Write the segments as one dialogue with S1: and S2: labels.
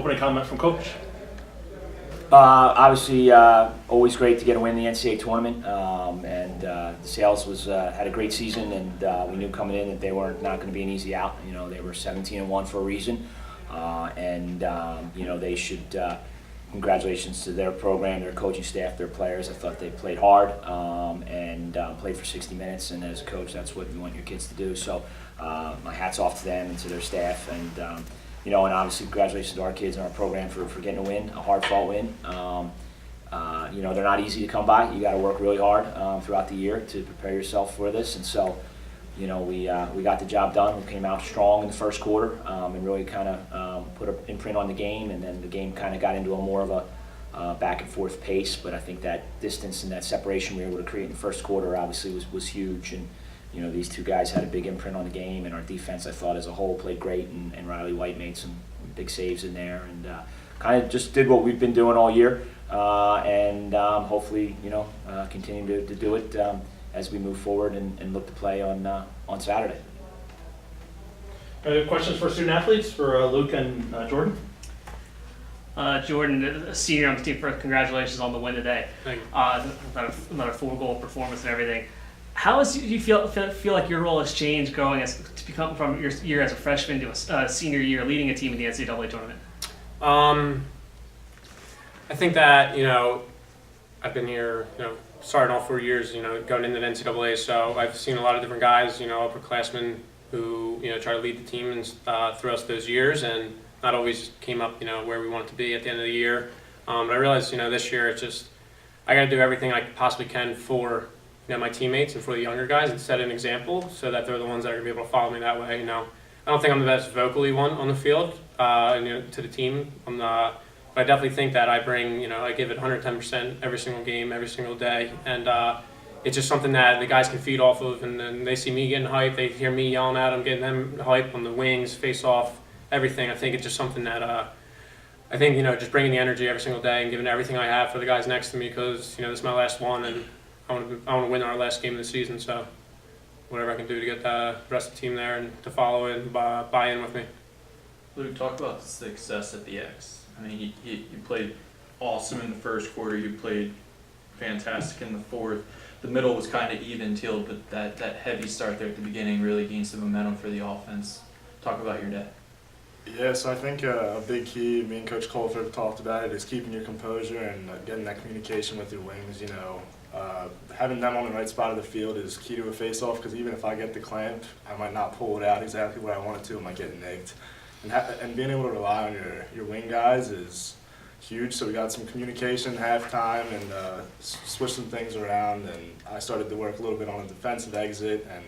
S1: opening comment from Coach.
S2: Obviously, always great to get a win in the NCAA tournament, and the Sales had a great season, and we knew coming in that they were not going to be an easy out. You know, they were 17-1 for a reason, and you know, they should. Congratulations to their program, their coaching staff, their players. I thought they played hard and played for 60 minutes, and as a coach, that's what you want your kids to do. So my hat's off to them and to their staff, and you know, and obviously congratulations to our kids and our program for getting a win, a hard-fought win. You know, they're not easy to come by. You got to work really hard throughout the year to prepare yourself for this, and so, you know, we got the job done. We came out strong in the first quarter and really kind of put an imprint on the game, and then the game kind of got into a more of a back and forth pace. But I think that distance and that separation we were able to create in the first quarter obviously was huge. And you know, these two guys had a big imprint on the game, and our defense, I thought, as a whole played great, and Riley White made some big saves in there, and kind of just did what we've been doing all year, and hopefully, you know, continue to do it as we move forward and look to play on Saturday.
S1: Questions for student athletes for Luke and Jordan?
S3: Jordan, a senior on the team, first, congratulations on the win today.
S1: Thank you.
S3: Another 4-goal performance and everything. How do you feel like your role has changed going to become from your year as a freshman to a senior year leading a team in the NCAA tournament?
S4: I think that, you know, I've been here, you know, starting all 4 years, you know, going into the NCAA, so I've seen a lot of different guys, you know, upperclassmen who, you know, try to lead the team and throughout those years, and not always came up, you know, where we wanted to be at the end of the year. But I realized, you know, this year it's just, I got to do everything I possibly can for, you know, my teammates and for the younger guys, and set an example so that they're the ones that are going to be able to follow me that way. You know, I don't think I'm the best vocally one on the field, and, you know, to the team. But I definitely think that I bring, you know, I give it 110% every single game, every single day, and it's just something that the guys can feed off of. And then they see me getting hyped, they hear me yelling at them, getting them hyped on the wings, face off, everything. I think it's just something that I think, you know, just bringing the energy every single day and giving everything I have for the guys next to me, because, you know, this is my last one, and I want to win our last game of the season, so whatever I can do to get the rest of the team there and to follow and buy in with me.
S5: Luke, talk about the success at the X. I mean, you played awesome in the first quarter. You played fantastic in the fourth. The middle was kind of even-keeled, but that heavy start there at the beginning really gained some momentum for the offense. Talk about your day.
S6: Yeah, so I think a big key, me and Coach Colfer have talked about it, is keeping your composure and getting that communication with your wings. You know, having them on the right spot of the field is key to a face-off, because even if I get the clamp, I might not pull it out exactly where I want it to. I might get nicked. And being able to rely on your wing guys is huge. So we got some communication halftime and switched some things around, and I started to work a little bit on a defensive exit and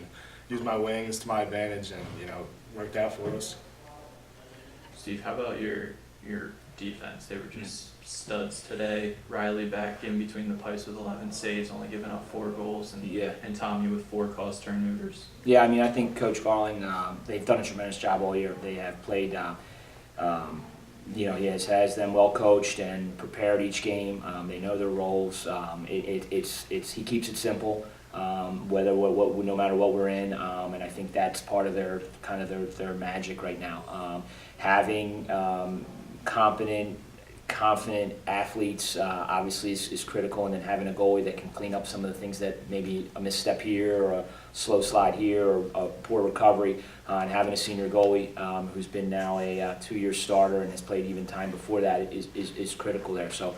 S6: use my wings to my advantage, and, you know, worked out for us.
S5: Steve, how about your defense? They were just studs today. Riley back in between the pipes with 11 saves, only giving up 4 goals, and Tommy with 4 caused turnovers.
S2: Yeah, I mean, I think Coach Garland, they've done a tremendous job all year. They have played, you know, he has them well coached and prepared each game. They know their roles. He keeps it simple, no matter what we're in, and I think that's part of their magic right now. Having confident athletes obviously is critical, and then having a goalie that can clean up some of the things that maybe a misstep here or a slow slide here or a poor recovery, and having a senior goalie who's been now a 2-year starter and has played even time before that is critical there. So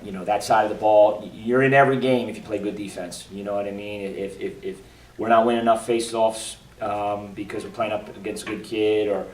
S2: you know, that side of the ball, you're in every game if you play good defense. You know what I mean? If we're not winning enough face-offs because we're playing up against a good kid, or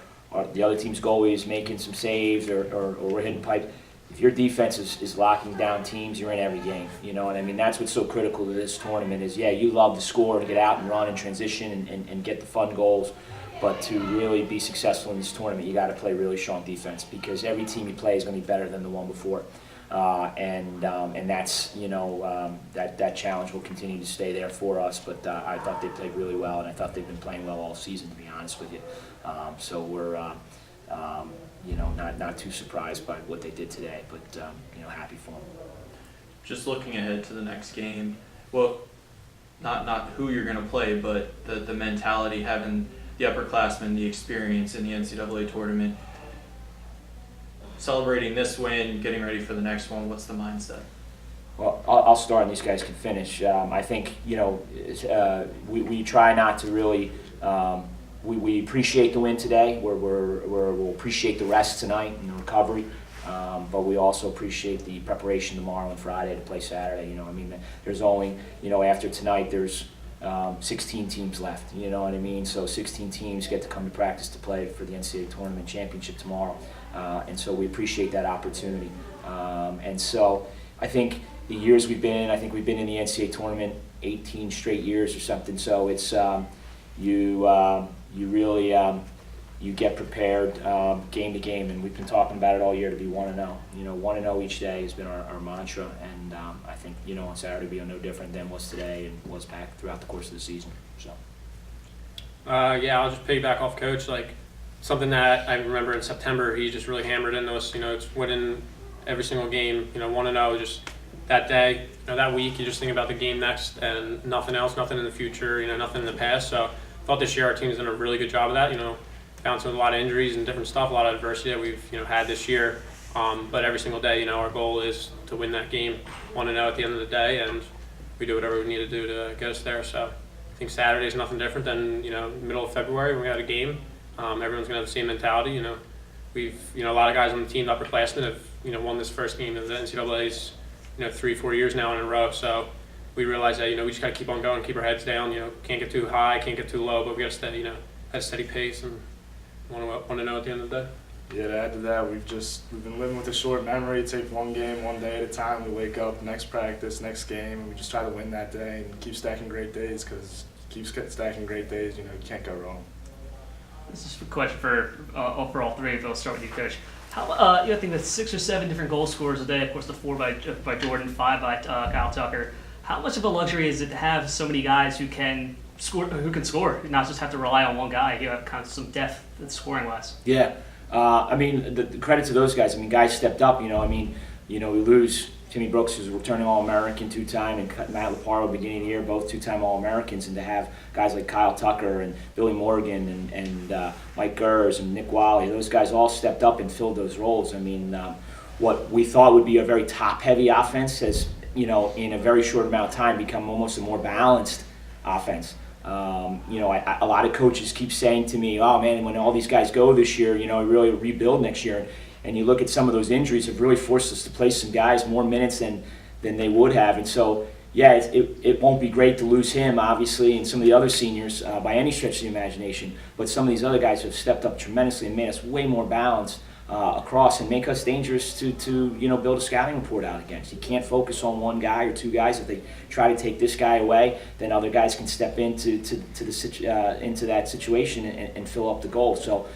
S2: the other team's goalie is making some saves, or we're hitting pipe. If your defense is locking down teams, you're in every game. You know what I mean? That's what's so critical to this tournament is, yeah, you love to score and get out and run and transition and get the fun goals. But to really be successful in this tournament, you got to play really strong defense, because every team you play is going to be better than the one before. And that's, you know, that challenge will continue to stay there for us. But I thought they played really well, and I thought they've been playing well all season, to be honest with you. So we're, you know, not too surprised by what they did today, but you know, happy for them.
S5: Just looking ahead to the next game, well, not who you're going to play, but the mentality, having the upperclassmen, the experience in the NCAA tournament. celebrating this win, getting ready for the next one, what's the mindset?
S2: Well, I'll start and these guys can finish. I think, we try not to really, we appreciate the win today. We'll appreciate the rest tonight and the recovery. But we also appreciate the preparation tomorrow and Friday to play Saturday. There's only, after tonight, there's 16 teams left. You know what I mean? So 16 teams get to come to practice to play for the NCAA tournament championship tomorrow. And so we appreciate that opportunity. And so I think the years we've been in, I think we've been in the NCAA tournament 18 straight years or something. So it's you really you get prepared game to game, and we've been talking about it all year to be 1-0. 1-0 each day has been our mantra, and I think on Saturday will be no different than was today and was back throughout the course of the season. So.
S4: Yeah, I'll just piggyback off Coach. Like something that I remember in September, he just really hammered into us. It's winning every single game. 1-0 just that day. That week, you just think about the game next and nothing else, nothing in the future. Nothing in the past. So I thought this year our team's done a really good job of that. Bouncing with a lot of injuries and different stuff, a lot of adversity that we've had this year. But every single day, our goal is to win that game 1-0 at the end of the day, and we do whatever we need to do to get us there. So I think Saturday is nothing different than middle of February when we had a game. Everyone's gonna have the same mentality. We've a lot of guys on the team, upperclassmen, have won this first game of the NCAA's 3-4 years now in a row. So we realize that we just gotta keep on going, keep our heads down. Can't get too high, can't get too low, but we gotta stay at a steady pace and want to know at the end of the day.
S6: Yeah, to add to that, we've been living with a short memory. Take one game, one day at a time. We wake up, next practice, next game, and we just try to win that day and keep stacking great days, because keep stacking great days, you can't go wrong.
S3: This is a question for all three of you. I'll start with you, Coach. How I think that's 6 or 7 different goal scorers a day. Of course, the 4 by Jordan, 5 by Kyle Tucker. How much of a luxury is it to have so many guys who can score, not just have to rely on one guy? You have kind of some depth scoring wise.
S2: Yeah, the credit to those guys. Guys stepped up. We lose Timmy Brooks, who's a returning All-American 2-time, and Matt Leparo, beginning of the year, both 2-time All-Americans, and to have guys like Kyle Tucker and Billy Morgan and Mike Gers and Nick Wally, those guys all stepped up and filled those roles. What we thought would be a very top-heavy offense has, in a very short amount of time, become almost a more balanced offense. A lot of coaches keep saying to me, "Oh man, when all these guys go this year, we really rebuild next year." And you look at some of those injuries have really forced us to play some guys more minutes than they would have. And so, yeah, it won't be great to lose him, obviously, and some of the other seniors by any stretch of the imagination. But some of these other guys have stepped up tremendously and made us way more balanced across and make us dangerous to build a scouting report out against. You can't focus on one guy or 2 guys. If they try to take this guy away, then other guys can step into that situation and fill up the goal. So.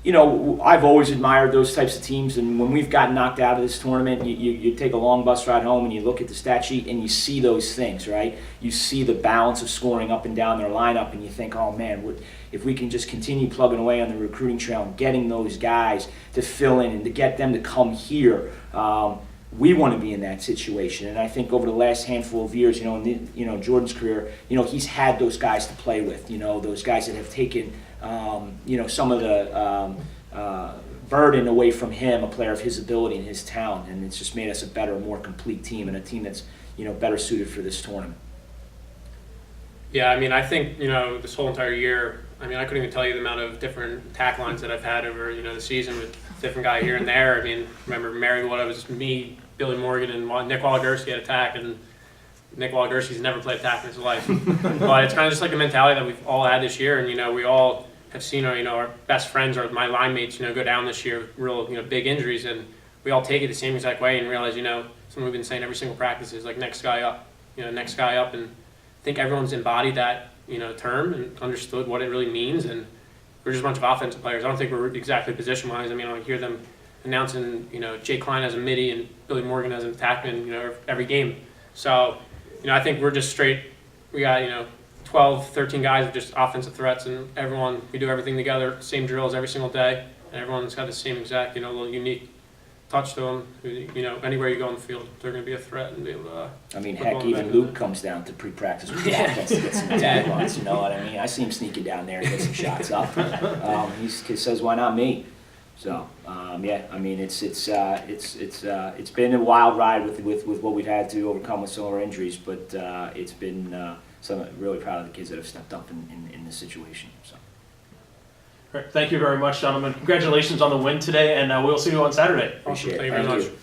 S2: I've always admired those types of teams, and when we've gotten knocked out of this tournament, you take a long bus ride home and you look at the stat sheet and you see those things, right? You see the balance of scoring up and down their lineup, and you think, oh man, if we can just continue plugging away on the recruiting trail and getting those guys to fill in and to get them to come here, we want to be in that situation. And I think over the last handful of years, in Jordan's career, he's had those guys to play with, those guys that have taken some of the burden away from him, a player of his ability and his talent, and it's just made us a better, more complete team, and a team that's better suited for this tournament.
S4: Yeah, I think this whole entire year, I couldn't even tell you the amount of different tack lines that I've had over the season with different guy here and there. Remember Marywood, it was me, Billy Morgan, and Nick Waligerski at attack, and Nick Waligerski's never played attack in his life. But it's kind of just like a mentality that we've all had this year, and we all have seen our best friends or my line mates go down this year with real big injuries, and we all take it the same exact way and realize something we've been saying every single practice is like next guy up, next guy up, and I think everyone's embodied that term and understood what it really means, and we're just a bunch of offensive players. I don't think we're exactly position wise. I hear them announcing Jay Klein as a midi and Billy Morgan as an attackman every game. So I think we're just straight. We got 12, 13 guys of just offensive threats, and we do everything together, same drills every single day, and everyone's got the same exact, little unique touch to them. Anywhere you go on the field, they're going to be a threat and be able to.
S2: Heck, even Luke comes down to pre-practice with the offense to get some tag lines. You know what I see him sneaking down there and get some shots up. He says, "Why not me?" So, yeah, I mean, it's been a wild ride with what we've had to overcome with some of our injuries, but it's been really proud of the kids that have stepped up in this situation. So.
S1: All right, thank you very much, gentlemen. Congratulations on the win today, and we'll see you on Saturday.
S4: Awesome.
S2: Appreciate it.
S4: Thank you very
S2: Thank
S4: much.
S2: you.